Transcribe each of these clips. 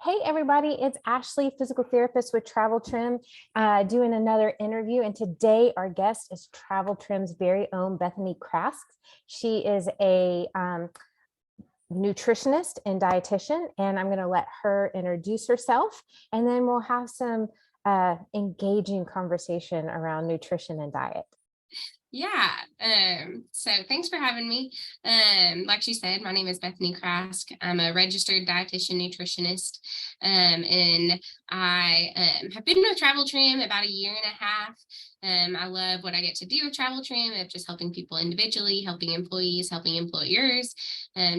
Hey, everybody, it's Ashlee, physical therapist with TravelTrim, doing another interview. And today our guest is TravelTrim's very own Bethany Crask. She is a nutritionist and dietitian, and I'm going to let her introduce herself, and then we'll have some engaging conversation around nutrition and diet. Yeah. So thanks for having me. Like she said, my name is Bethany Crask. I'm a registered dietitian nutritionist. And I have been with TravelTrim about a year and a half. I love what I get to do with TravelTrim of just helping people individually, helping employees, helping employers,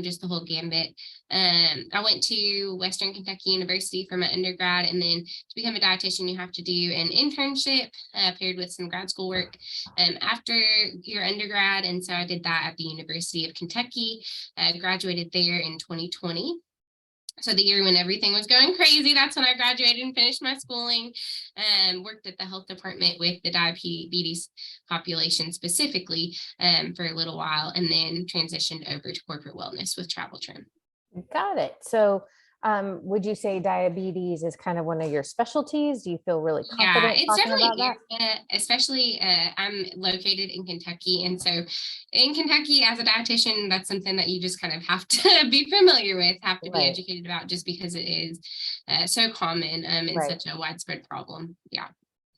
just the whole gambit. I went to Western Kentucky University for my undergrad, and then to become a dietitian, you have to do an internship paired with some grad school work after your undergrad. And so I did that at the University of Kentucky, graduated there in 2020. So the year when everything was going crazy, that's when I graduated and finished my schooling. Worked at the health department with the diabetes population specifically for a little while, and then transitioned over to corporate wellness with TravelTrim. Got it. So would you say diabetes is kind of one of your specialties? Do you feel really Yeah, confident it's talking about definitely that? especially I'm located in Kentucky. And so in Kentucky as a dietitian, that's something that you just kind of have to be familiar with, have to be Right, educated about, just because it is so common and right. such a widespread problem. Yeah.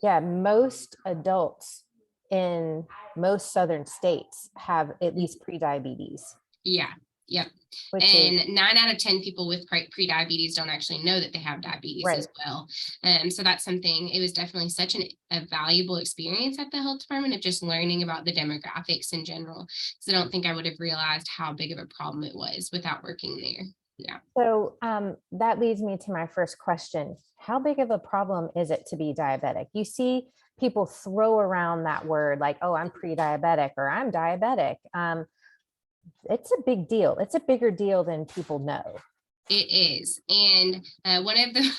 Yeah, most adults in most southern states have at least pre-diabetes, Yeah. Yep. which is And 9 out of 10 people with pre-diabetes don't actually know that they have diabetes right. as well. So that's something, it was definitely such a valuable experience at the health department of just learning about the demographics in general. Because I don't think I would have realized how big of a problem it was without working there. Yeah. So that leads me to my first question. How big of a problem is it to be diabetic? You see people throw around that word like, oh, I'm pre-diabetic or I'm diabetic. It's a big deal. It's a bigger deal than people know. It is. And one of the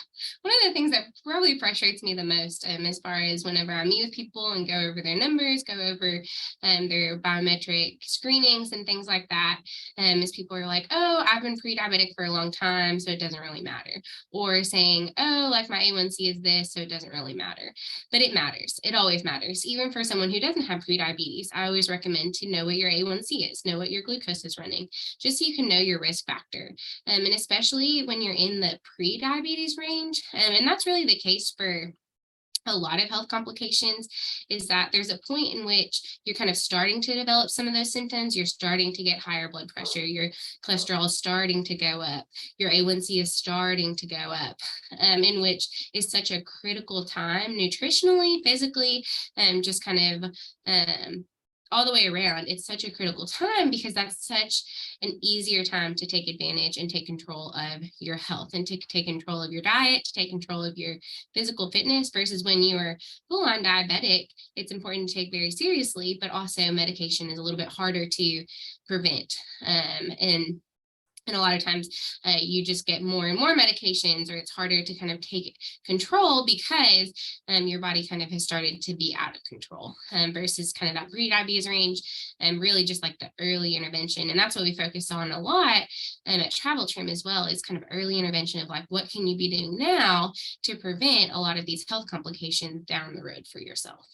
one of the things that probably frustrates me the most, as far as whenever I meet with people and go over their numbers, go over their biometric screenings and things like that, is people are like, oh, I've been pre-diabetic for a long time, so it doesn't really matter. Or saying, oh, like my A1C is this, so it doesn't really matter. But it matters. It always matters. Even for someone who doesn't have pre-diabetes, I always recommend to know what your A1C is, know what your glucose is running, just so you can know your risk factor. And especially when you're in the pre-diabetes range. And that's really the case for a lot of health complications, is that there's a point in which you're kind of starting to develop some of those symptoms. You're starting to get higher blood pressure, your cholesterol is starting to go up, your A1C is starting to go up, in which is such a critical time nutritionally, physically, just kind of all the way around. It's such a critical time because that's such an easier time to take advantage and take control of your health, and to take control of your diet, to take control of your physical fitness, versus when you are full on diabetic. It's important to take very seriously, but also medication is a little bit harder to prevent. And a lot of times you just get more and more medications, or it's harder to kind of take control because your body kind of has started to be out of control, versus kind of that pre-diabetes range, and really just like the early intervention. And that's what we focus on a lot at TravelTrim as well, is kind of early intervention of like, what can you be doing now to prevent a lot of these health complications down the road for yourself?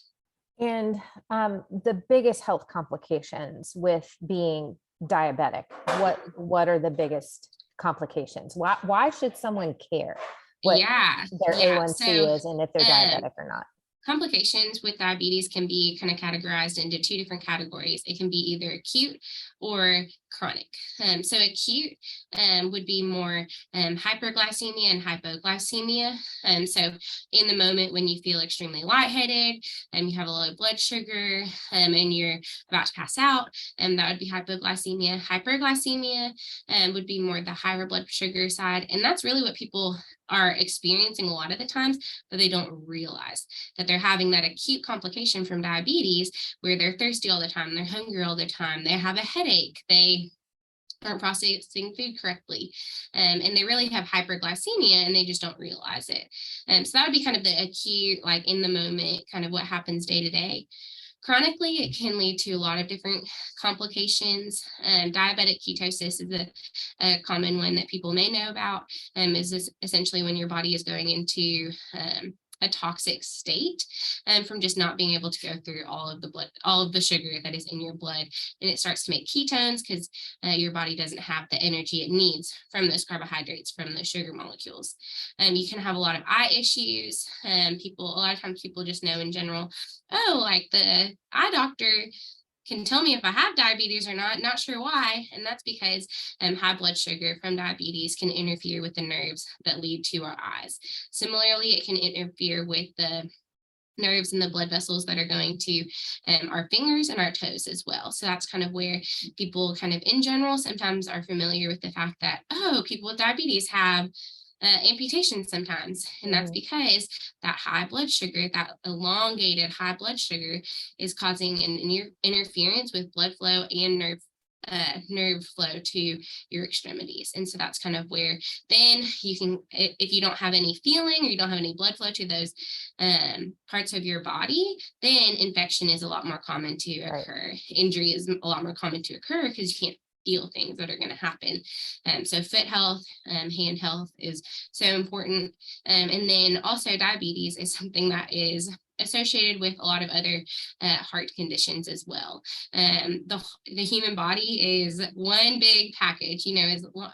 And the biggest health complications with being diabetic, what are the biggest complications? Why should someone care what Yeah, their yeah. So A1C is and if they're um, diabetic or not? complications with diabetes can be kind of categorized into two different categories. It can be either acute or chronic. So acute would be more hyperglycemia and hypoglycemia. So in the moment when you feel extremely lightheaded and you have a low blood sugar, and you're about to pass out, that would be hypoglycemia. Hyperglycemia would be more the higher blood sugar side. And that's really what people are experiencing a lot of the times, but they don't realize that they're having that acute complication from diabetes, where they're thirsty all the time, they're hungry all the time, they have a headache, they aren't processing food correctly, and they really have hyperglycemia and they just don't realize it. So that would be kind of the acute, like in the moment, kind of what happens day to day. Chronically, it can lead to a lot of different complications. Diabetic ketosis is a common one that people may know about. Is this essentially when your body is going into a toxic state from just not being able to go through all of the sugar that is in your blood, and it starts to make ketones because your body doesn't have the energy it needs from those carbohydrates, from the sugar molecules. You can have a lot of eye issues. A lot of times people just know in general, oh, like the eye doctor can tell me if I have diabetes or not sure why. And that's because high blood sugar from diabetes can interfere with the nerves that lead to our eyes. Similarly, it can interfere with the nerves and the blood vessels that are going to our fingers and our toes as well. So that's kind of where people kind of in general sometimes are familiar with the fact that, oh, people with diabetes have amputation sometimes. And that's because that high blood sugar, that elongated high blood sugar, is causing an interference with blood flow and nerve flow to your extremities. And so that's kind of where then you can, if you don't have any feeling or you don't have any blood flow to those parts of your body, then infection is a lot more common to occur. Injury is a lot more common to occur because you can't feel things that are going to happen. So foot health, hand health is so important. And then also diabetes is something that is associated with a lot of other heart conditions as well. The human body is one big package,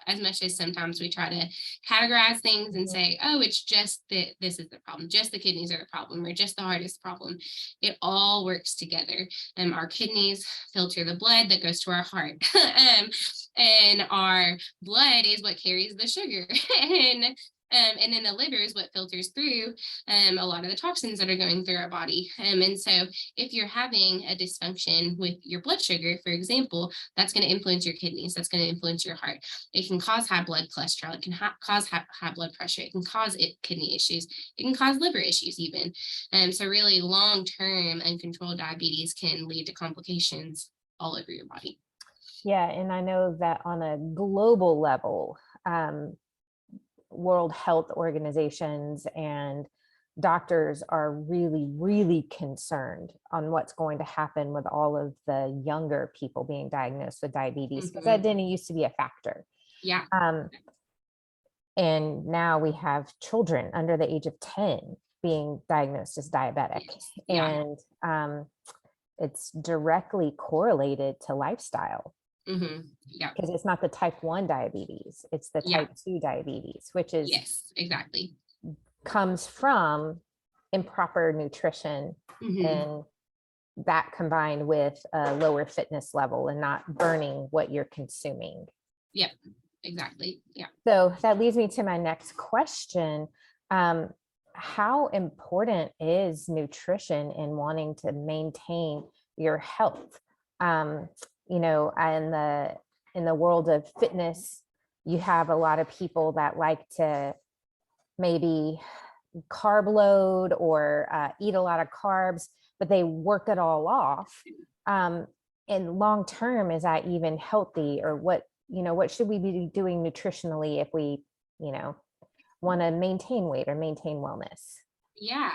as much as sometimes we try to categorize things and say, oh, it's just that this is the problem, just the kidneys are the problem, or just the heart is the problem. It all works together. Our kidneys filter the blood that goes to our heart. And our blood is what carries the sugar. And then the liver is what filters through a lot of the toxins that are going through our body. And so if you're having a dysfunction with your blood sugar, for example, that's going to influence your kidneys. That's going to influence your heart. It can cause high blood cholesterol. It can cause high blood pressure. It can cause kidney issues. It can cause liver issues even. So really long-term uncontrolled diabetes can lead to complications all over your body. Yeah, and I know that on a global level, World Health organizations and doctors are really, really concerned on what's going to happen with all of the younger people being diagnosed with diabetes, because that didn't used to be a factor. Yeah. And now we have children under the age of 10 being diagnosed as diabetic. Yeah. And it's directly correlated to lifestyle. Yeah, because it's not the type 1 diabetes, it's the type 2 diabetes, which is exactly comes from improper nutrition, and that combined with a lower fitness level and not burning what you're consuming. Yep, exactly. Yeah. So that leads me to my next question. How important is nutrition in wanting to maintain your health? In the world of fitness, you have a lot of people that like to maybe carb load or eat a lot of carbs, but they work it all off. And long term, is that even healthy? Or what should we be doing nutritionally if we, want to maintain weight or maintain wellness? Yeah.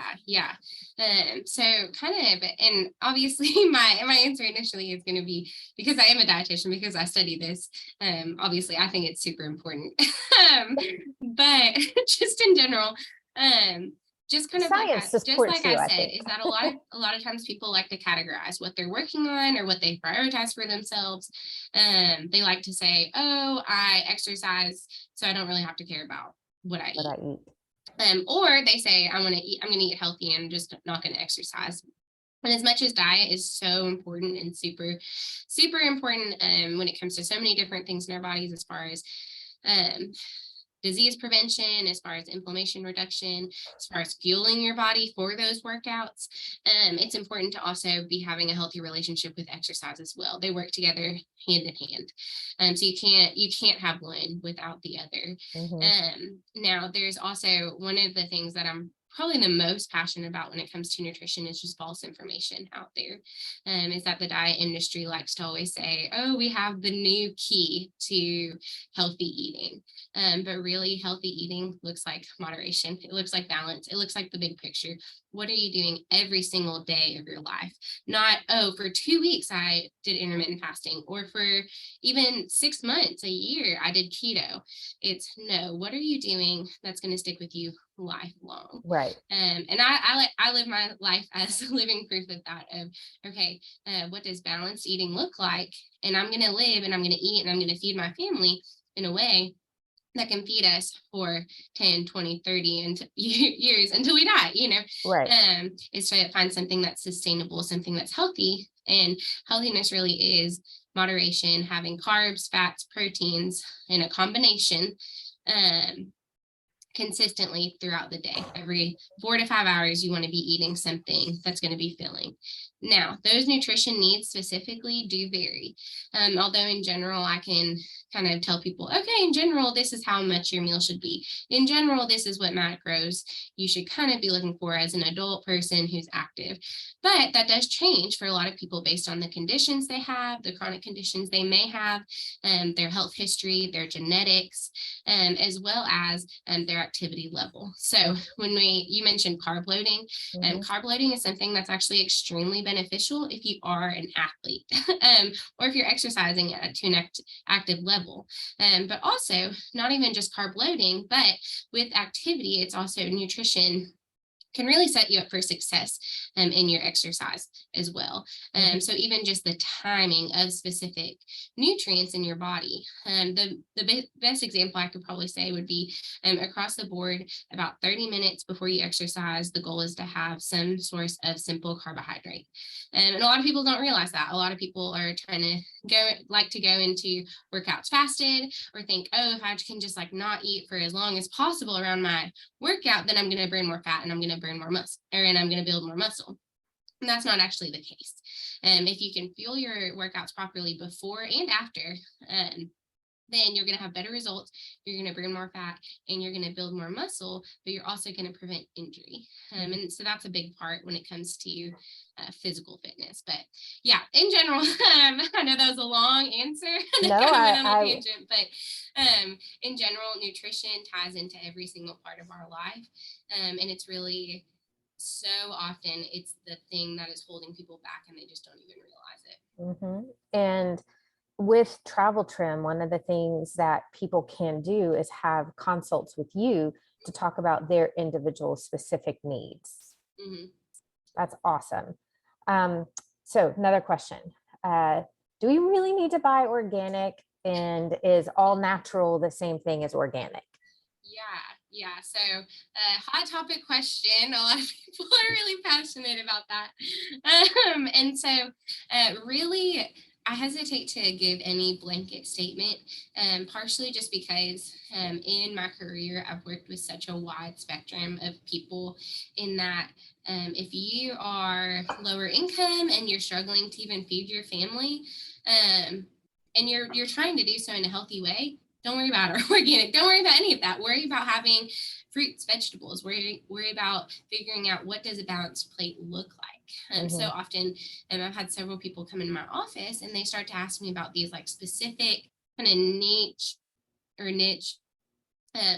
So kind of, and obviously my answer initially is going to be, because I am a dietitian, because I study this, obviously I think it's super important. But just in general, just kind of science just like you, I said, is that a lot of times people like to categorize what they're working on or what they prioritize for themselves. They like to say, oh, I exercise, so I don't really have to care about what I eat. Or they say, I'm going to eat healthy and just not going to exercise. And as much as diet is so important and super, super important when it comes to so many different things in our bodies, as far as disease prevention, as far as inflammation reduction, as far as fueling your body for those workouts, it's important to also be having a healthy relationship with exercise as well. They work together hand in hand. So you can't have one without the other. Now there's also one of the things that I'm probably the most passionate about when it comes to nutrition is just false information out there. Is that the diet industry likes to always say, oh, we have the new key to healthy eating. But really, healthy eating looks like moderation. It looks like balance. It looks like the big picture. What are you doing every single day of your life? Not, oh, for 2 weeks I did intermittent fasting, or for even 6 months, a year, I did keto. It's no, what are you doing that's going to stick with you lifelong? Right. And I live my life as living proof of that. Of okay, what does balanced eating look like? And I'm going to live, and I'm going to eat, and I'm going to feed my family in a way that can feed us for 10, 20, 30 and years until we die, Right. is to find something that's sustainable, something that's healthy. And healthiness really is moderation, having carbs, fats, proteins in a combination, um, consistently throughout the day. Every 4 to 5 hours, you want to be eating something that's going to be filling. Now, those nutrition needs specifically do vary. Although in general, I can kind of tell people, okay, in general, this is how much your meal should be. In general, this is what macros you should kind of be looking for as an adult person who's active. But that does change for a lot of people based on the conditions they have, the chronic conditions they may have, their health history, their genetics, as well as their activity level. So when you mentioned carb loading, carb loading is something that's actually extremely beneficial if you are an athlete, or if you're exercising to an active level. But also not even just carb loading, but with activity, it's also nutrition can really set you up for success in your exercise as well. So even just the timing of specific nutrients in your body. The best example I could probably say would be across the board, about 30 minutes before you exercise, the goal is to have some source of simple carbohydrate. And a lot of people don't realize that. A lot of people are trying to like to go into workouts fasted, or think, oh, if I can just like not eat for as long as possible around my workout, then I'm going to burn more fat, and I'm going to burn more muscle, and I'm going to build more muscle. And that's not actually the case. If you can fuel your workouts properly before and after, then you're going to have better results. You're going to burn more fat, and you're going to build more muscle, but you're also going to prevent injury. And so that's a big part when it comes to physical fitness. But yeah, in general, I know that was a long answer that No, kind of went on a tangent, but in general, nutrition ties into every single part of our life. And it's really, so often it's the thing that is holding people back, and they just don't even realize it. And with TravelTrim, one of the things that people can do is have consults with you to talk about their individual specific needs. That's awesome. So another question, do we really need to buy organic, and is all natural the same thing as organic? Yeah. So hot topic question. A lot of people are really passionate about that. And so really, I hesitate to give any blanket statement, partially just because in my career, I've worked with such a wide spectrum of people, in that if you are lower income and you're struggling to even feed your family, and you're trying to do so in a healthy way, don't worry about organic. Don't worry about any of that. Worry about having fruits, vegetables. Worry about figuring out, what does a balanced plate look like. So often, I've had several people come into my office, and they start to ask me about these like specific kind of niche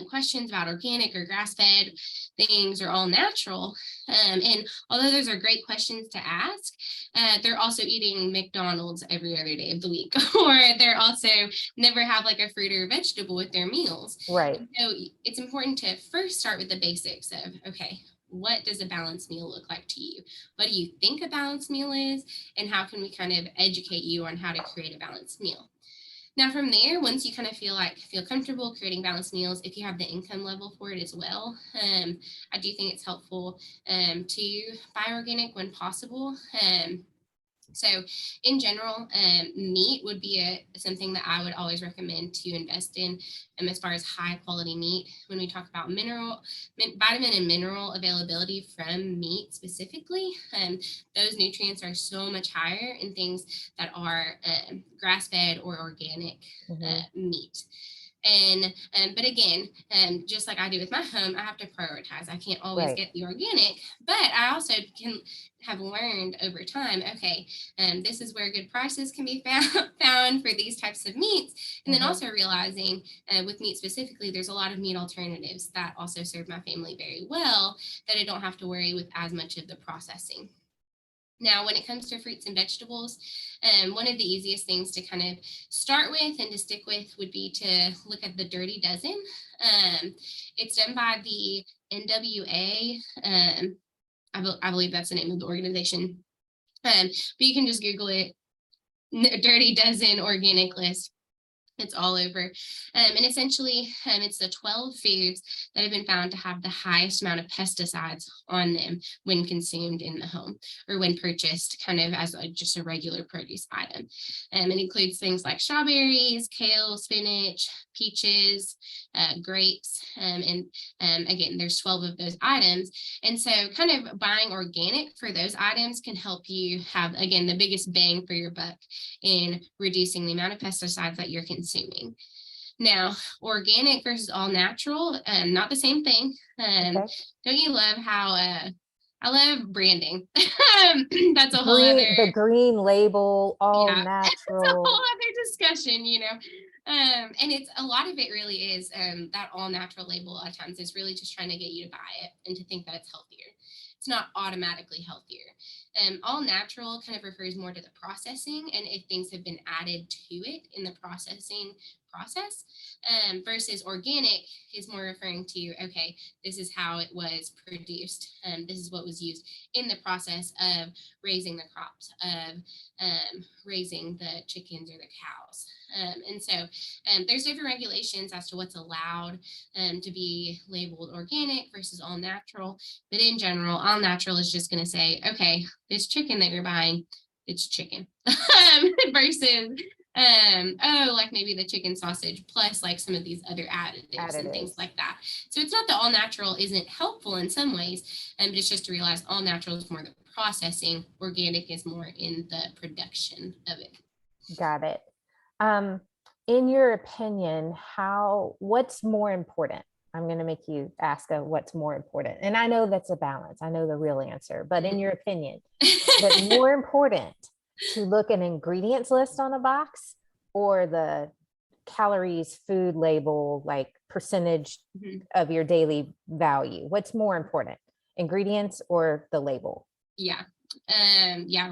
questions about organic or grass-fed things, or all natural. And although those are great questions to ask, they're also eating McDonald's every other day of the week, or they're also never have like a fruit or vegetable with their meals. Right. And so it's important to first start with the basics of, okay, what does a balanced meal look like to you? What do you think a balanced meal is? And how can we kind of educate you on how to create a balanced meal? Now, from there, once you kind of feel comfortable creating balanced meals, if you have the income level for it as well, I do think it's helpful to buy organic when possible. So in general, meat would be something that I would always recommend to invest in, as far as high quality meat. When we talk about vitamin and mineral availability from meat specifically, those nutrients are so much higher in things that are grass-fed or organic meat. And but again, just like I do with my home, I have to prioritize. I can't always Right. get the organic, but I also can have learned over time, okay, this is where good prices can be found for these types of meats. And then Mhm. also realizing with meat specifically, there's a lot of meat alternatives that also serve my family very well, that I don't have to worry with as much of the processing. Now, when it comes to fruits and vegetables, one of the easiest things to kind of start with and to stick with would be to look at the Dirty Dozen. It's done by the NWA. I believe that's the name of the organization. But you can just Google it, Dirty Dozen Organic List. It's all over. And essentially, it's the 12 foods that have been found to have the highest amount of pesticides on them when consumed in the home or when purchased kind of as just a regular produce item. It includes things like strawberries, kale, spinach, peaches, grapes. And again, there's 12 of those items. And so kind of buying organic for those items can help you have, again, the biggest bang for your buck in reducing the amount of pesticides that you're consuming. Now, organic versus all natural, not the same thing. Okay. Don't you love how I love branding? That's a whole other, The green label, all yeah, it's a whole natural. other discussion, you know. And it's a lot of it really is that all natural label at times is really just trying to get you to buy it and to think that it's healthier. It's not automatically healthier. All natural kind of refers more to the processing and if things have been added to it in the processing process, versus organic is more referring to, okay, this is how it was produced. This is what was used in the process of raising the crops, of raising the chickens or the cows. And so there's different regulations as to what's allowed to be labeled organic versus all natural. But in general, all natural is just going to say, okay, this chicken that you're buying, it's chicken versus oh, like maybe the chicken sausage plus like some of these other additives and things like that. So it's not that all natural isn't helpful in some ways, but it's just to realize all natural is more the processing, organic is more in the production of it. Got it. In your opinion, what's more important? I'm going to make you ask what's more important. And I know that's a balance. I know the real answer, but in your opinion, is it more important to look at an ingredients list on a box or the calories food label, like percentage of your daily value? What's more important, ingredients or the label? Yeah.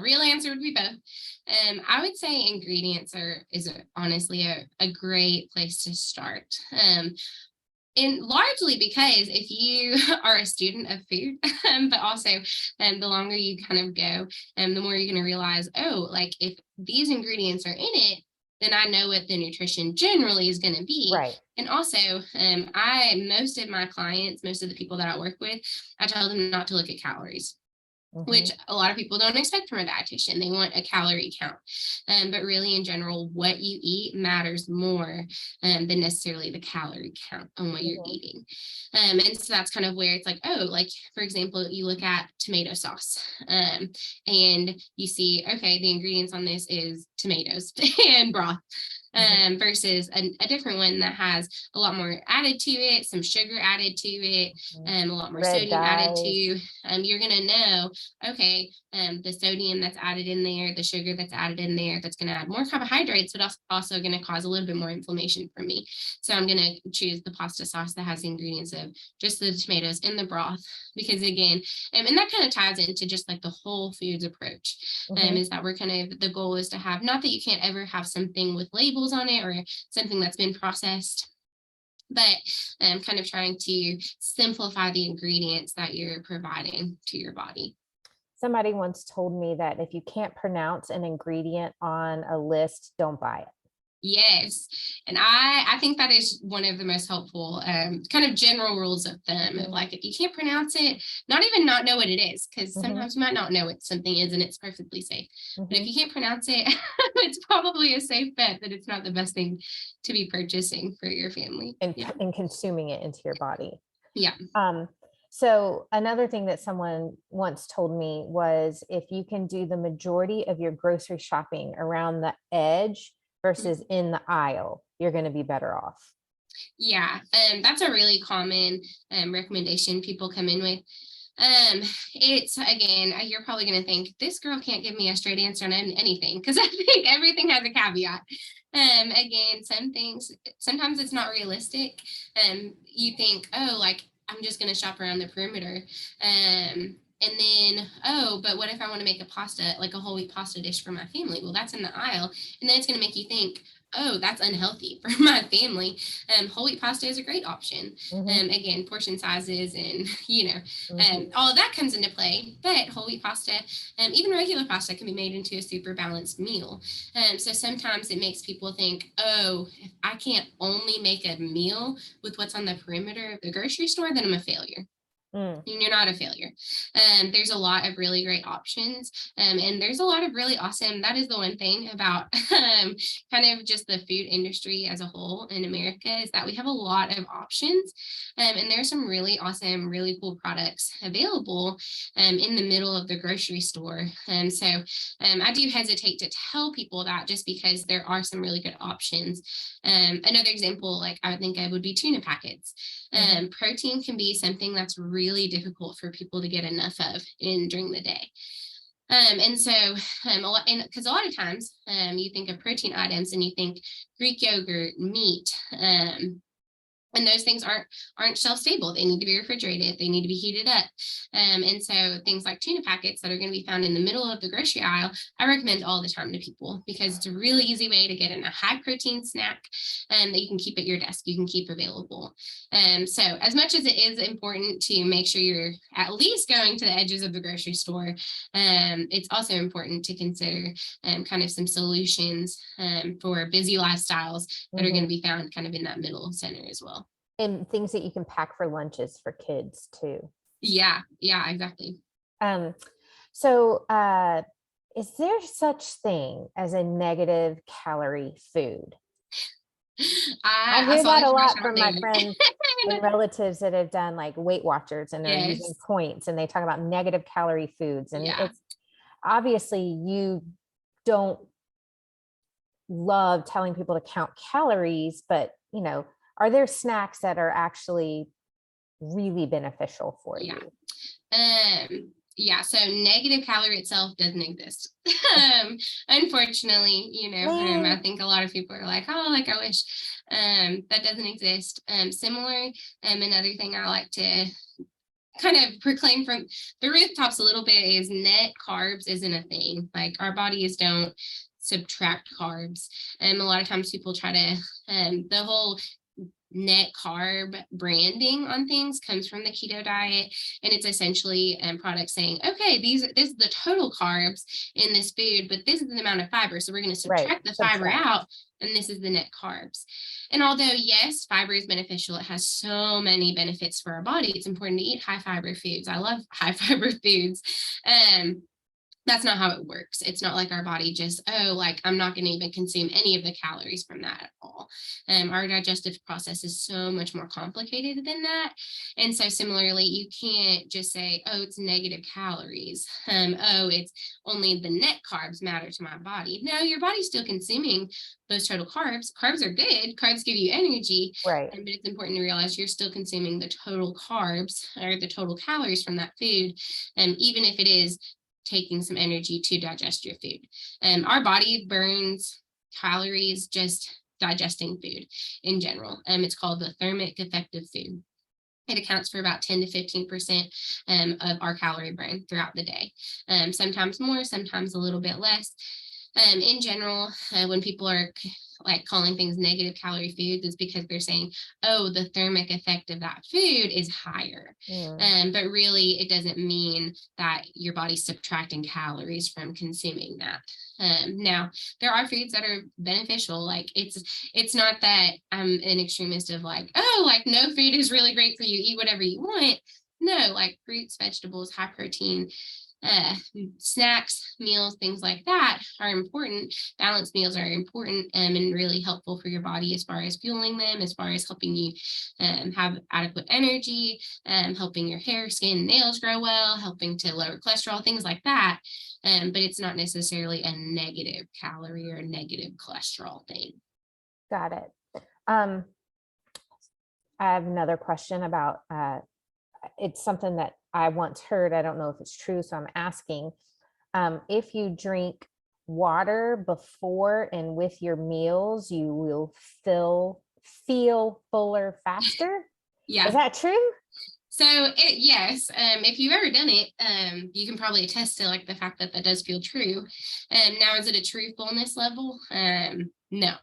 Real answer would be both. I would say ingredients is honestly a great place to start. And largely because if you are a student of food, but also the longer you kind of go, the more you're going to realize, oh, like if these ingredients are in it, then I know what the nutrition generally is going to be. Right. And also, most of my clients, most of the people that I work with, I tell them not to look at calories. Which a lot of people don't expect from a dietitian. They want a calorie count. But really, in general, what you eat matters more than necessarily the calorie count on what you're eating. And so that's kind of where it's like, oh, like, for example, you look at tomato sauce and you see, okay, the ingredients on this is tomatoes and broth. Versus a different one that has a lot more added to it, some sugar added to it, a lot more sodium added to. You're going to know, okay, the sodium that's added in there, the sugar that's added in there, that's going to add more carbohydrates, but also going to cause a little bit more inflammation for me. So I'm going to choose the pasta sauce that has the ingredients of just the tomatoes and the broth, because again, and that kind of ties into just like the whole foods approach, is that we're kind of, the goal is to have, not that you can't ever have something with labels on it or something that's been processed, but kind of trying to simplify the ingredients that you're providing to your body. Somebody once told me that if you can't pronounce an ingredient on a list, don't buy it. Yes. And I think that is one of the most helpful kind of general rules of thumb of like, if you can't pronounce it, not even not know what it is, because sometimes you might not know what something is and it's perfectly safe. But if you can't pronounce it, it's probably a safe bet that it's not the best thing to be purchasing for your family. And consuming it into your body. Yeah. So another thing that someone once told me was if you can do the majority of your grocery shopping around the edge versus in the aisle, you're going to be better off. Yeah, that's a really common recommendation people come in with. It's again, you're probably going to think this girl can't give me a straight answer on anything, because I think everything has a caveat. Again, some things sometimes it's not realistic. You think, oh, like I'm just going to shop around the perimeter. And then, oh, but what if I want to make a pasta, like a whole wheat pasta dish for my family? Well, that's in the aisle. And then it's going to make you think, oh, that's unhealthy for my family. Whole wheat pasta is a great option. Hmm. Again, portion sizes and, Hmm. all of that comes into play. But whole wheat pasta, even regular pasta, can be made into a super balanced meal. So sometimes it makes people think, oh, if I can't only make a meal with what's on the perimeter of the grocery store, then I'm a failure. Mm. And you're not a failure. There's a lot of really great options, and there's a lot of really awesome. That is the one thing about kind of just the food industry as a whole in America, is that we have a lot of options, and there's some really awesome, really cool products available in the middle of the grocery store. I do hesitate to tell people that, just because there are some really good options. Another example, like I would think of, would be tuna packets. Hmm. Protein can be something that's really difficult for people to get enough of in during the day. And so a lot, and because a lot of times you think of protein items and you think Greek yogurt, meat, and those things aren't shelf stable. They need to be refrigerated, they need to be heated up. And so things like tuna packets that are going to be found in the middle of the grocery aisle, I recommend all the time to people, because it's a really easy way to get in a high protein snack that you can keep at your desk, you can keep available. So as much as it is important to make sure you're at least going to the edges of the grocery store, it's also important to consider kind of some solutions for busy lifestyles that are going to Hmm. be found kind of in that middle center as well. And things that you can pack for lunches for kids too. Yeah, exactly. Um, so is there such thing as a negative calorie food? I I hear saw that a this lot question out from my there. friends and relatives that have done like Weight Watchers, and they're using Yes. points, and they talk about negative calorie foods. And Yeah. it's obviously, you don't love telling people to count calories, but are there snacks that are actually really beneficial for Yeah. you? Yeah, so negative calorie itself doesn't exist. Unfortunately, I Man. think a lot of people are like, oh, like I wish that doesn't exist. Similar, another thing I like to kind of proclaim from the rooftops a little bit is net carbs isn't a thing. Like our bodies don't subtract carbs. And a lot of times people try to, the whole net carb branding on things comes from the keto diet, and it's essentially products saying, okay, this is the total carbs in this food, but this is the amount of fiber, so we're going to Right. subtract the fiber Subtract. out, and this is the net carbs. And although yes, fiber is beneficial, it has so many benefits for our body, it's important to eat high fiber foods. I love high fiber foods. That's not how it works. It's not like our body just, oh, like I'm not going to even consume any of the calories from that at all. Our digestive process is so much more complicated than that. And so similarly, you can't just say, oh, it's negative calories. Oh, it's only the net carbs matter to my body. No, your body's still consuming those total carbs. Carbs are good. Carbs give you energy. Right. But it's important to realize you're still consuming the total carbs or the total calories from that food, even if it is taking some energy to digest your food. Our body burns calories just digesting food in general. It's called the thermic effect of food. It accounts for about 10 to 15% of our calorie burn throughout the day. Sometimes more, sometimes a little bit less. In general, when people are like calling things negative calorie foods, is because they're saying, oh, the thermic effect of that food is higher. Mm. But really, it doesn't mean that your body's subtracting calories from consuming that. Now, there are foods that are beneficial. Like it's not that I'm an extremist of like, oh, like no food is really great for you, eat whatever you want. No, like fruits, vegetables, high protein uh, snacks, meals, things like that are important. Balanced meals are important and really helpful for your body as far as fueling them, as far as helping you have adequate energy, helping your hair, skin, nails grow well, helping to lower cholesterol, things like that. But it's not necessarily a negative calorie or a negative cholesterol thing. Got it. Um, I have another question about, it's something that I once heard. I don't know if it's true, so I'm asking. If you drink water before and with your meals, you will feel fuller faster. Is Yeah. that true? So yes, if you've ever done it, you can probably attest to like the fact that that does feel true. Now, is it a true fullness level? No.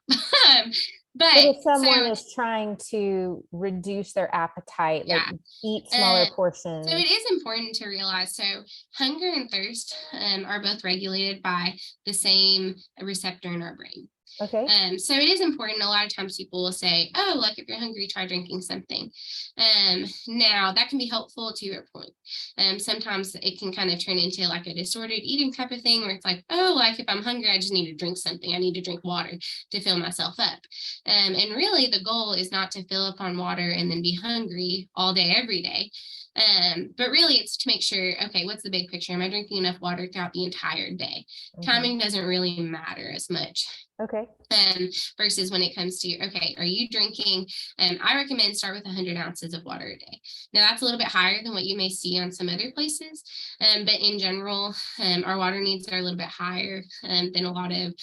But But if someone so is trying to reduce their appetite, like yeah. eat smaller Um, so portions. it is important to realize, so hunger and thirst are both regulated by the same receptor in our brain. Okay. So it is important. A lot of times people will say, oh, like if you're hungry, try drinking something. Now that can be helpful to your point. Sometimes it can kind of turn into like a disordered eating type of thing where it's like, oh, like if I'm hungry, I just need to drink something. I need to drink water to fill myself up. And really the goal is not to fill up on water and then be hungry all day, every day. But really it's to make sure, okay, what's the big picture? Am I drinking enough water throughout the entire day? Mhm. Timing doesn't really matter as much. Okay. Versus when it comes to, okay, are you drinking? I recommend start with 100 ounces of water a day. Now that's a little bit higher than what you may see on some other places, but in general, our water needs are a little bit higher than a lot of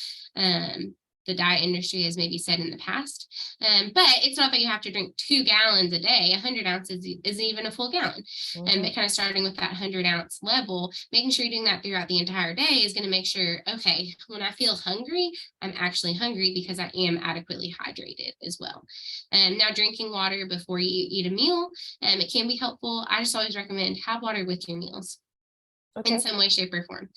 the diet industry has maybe said in the past. But it's not that you have to drink 2 gallons a day. 100 ounces isn't even a full gallon. But kind of starting with that 100-ounce level, making sure you're doing that throughout the entire day is going to make sure, okay, when I feel hungry, I'm actually hungry because I am adequately hydrated as well. Now, drinking water before you eat a meal, it can be helpful. I just always recommend have water with your meals in Okay. some way, shape, or form.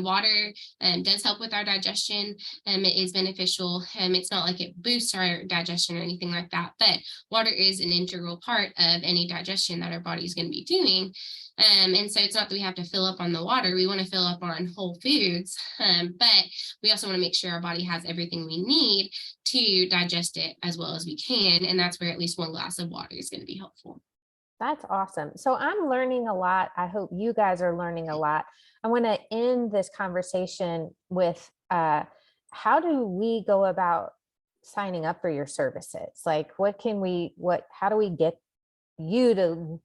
Water does help with our digestion. It is beneficial. It's not like it boosts our digestion or anything like that, but water is an integral part of any digestion that our body is going to be doing. And so it's not that we have to fill up on the water. We want to fill up on whole foods, but we also want to make sure our body has everything we need to digest it as well as we can. And that's where at least 1 glass of water is going to be helpful. That's awesome. So I'm learning a lot. I hope you guys are learning a lot. I want to end this conversation with how do we go about signing up for your services? Like how do we get you to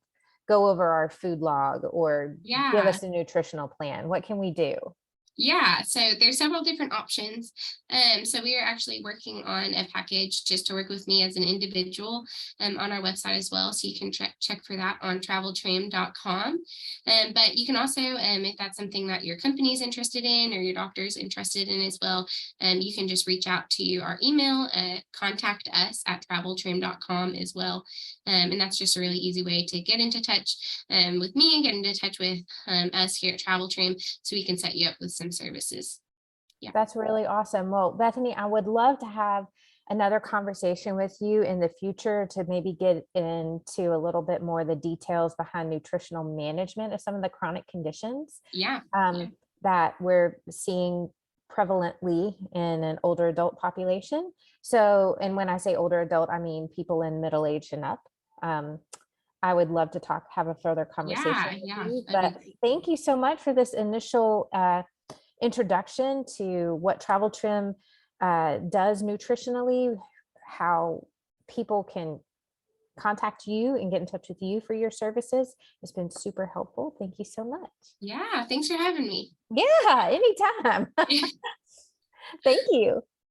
go over our food log or give Yeah. us a nutritional plan? What can we do? Yeah, so there's several different options. So we are actually working on a package just to work with me as an individual on our website as well. So you can check for that on traveltrim.com. But you can also, if that's something that your company is interested in or your doctor is interested in as well, you can just reach out to our email, contact us at traveltrim.com as well. And that's just a really easy way to get into touch with me and get into touch with us here at TravelTrim so we can set you up with some services. Yeah. That's really awesome. Well, Bethany, I would love to have another conversation with you in the future to maybe get into a little bit more of the details behind nutritional management of some of the chronic conditions Yeah. that we're seeing prevalently in an older adult population. So, and when I say older adult, I mean people in middle age and up. I would love to have a further conversation with Yeah. you, That'd but be great. thank you so much for this initial introduction to what TravelTrim does nutritionally, how people can contact you and get in touch with you for your services. It's been super helpful. Thank you so much. Yeah. Thanks for having me. Yeah, anytime. Thank you.